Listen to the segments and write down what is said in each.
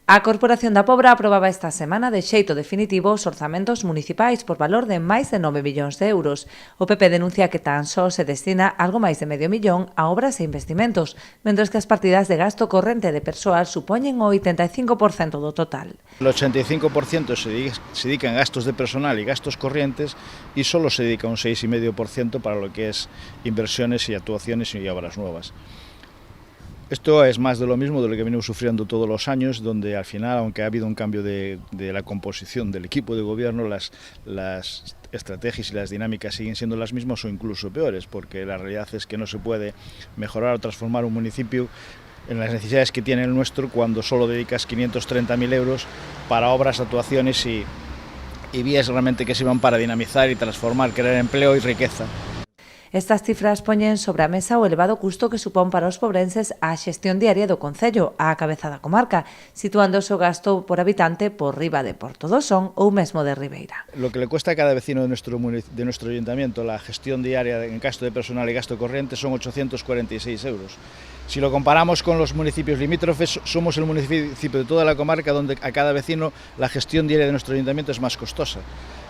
A Corporación da Pobra aprobaba esta semana de xeito definitivo os orzamentos municipais por valor de máis de 9 millóns de euros. O PP denuncia que tan só se destina algo máis de medio millón a obras e investimentos, mentres que as partidas de gasto corrente de persoal supoñen o 85% do total. El 85% se dedica en gastos de personal y gastos corrientes y solo se dedica un 6,5% para lo que es inversiones y actuaciones y obras nuevas. Esto es más de lo mismo de lo que venimos sufriendo todos los años, donde al final, aunque ha habido un cambio de la composición del equipo de gobierno, las estrategias y las dinámicas siguen siendo las mismas o incluso peores, porque la realidad es que no se puede mejorar o transformar un municipio en las necesidades que tiene el nuestro cuando solo dedicas 530.000 euros para obras, actuaciones y vías realmente que sirvan para dinamizar y transformar, crear empleo y riqueza. Estas cifras poñen sobre a mesa o elevado custo que supón para os pobrenses a xestión diaria do Concello, á cabeza da comarca, situando o seu gasto por habitante por riba de Porto do Son ou mesmo de Ribeira. Lo que le cuesta a cada vecino de nuestro ayuntamiento la gestión diaria en gasto de personal y gasto corriente son 846 euros. Si lo comparamos con los municipios limítrofes, somos el municipio de toda la comarca donde a cada vecino la gestión diaria de nuestro ayuntamiento es más costosa.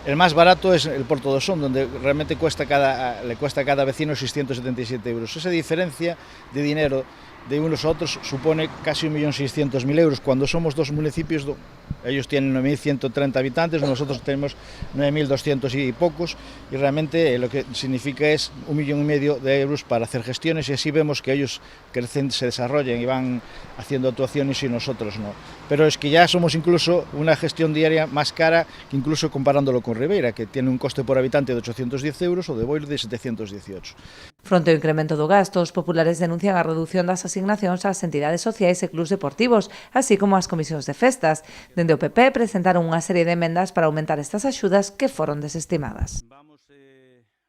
El más barato es el Porto do Son, donde realmente le cuesta a cada vecino 677 euros. Esa diferencia de dinero de unos a otros supone casi 1.600.000 euros, cuando somos dos municipios, ellos tienen 9.130 habitantes, nosotros tenemos 9.200 y pocos, y realmente lo que significa es 1,5 millón de euros para hacer gestiones, y así vemos que ellos crecen, se desarrollan y van haciendo actuaciones y nosotros no. Pero es que ya somos incluso una gestión diaria más cara, que incluso comparándolo con Ribeira, que tiene un coste por habitante de 810 euros, o de Boiro de 718. Fronte ao incremento do gasto, os populares denuncian a reducción das asignacións ás entidades sociais e clubs deportivos, así como ás comisións de festas. Dende o PP presentaron unha serie de emendas para aumentar estas axudas que foron desestimadas. Vamos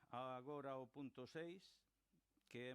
agora ao punto 6, que é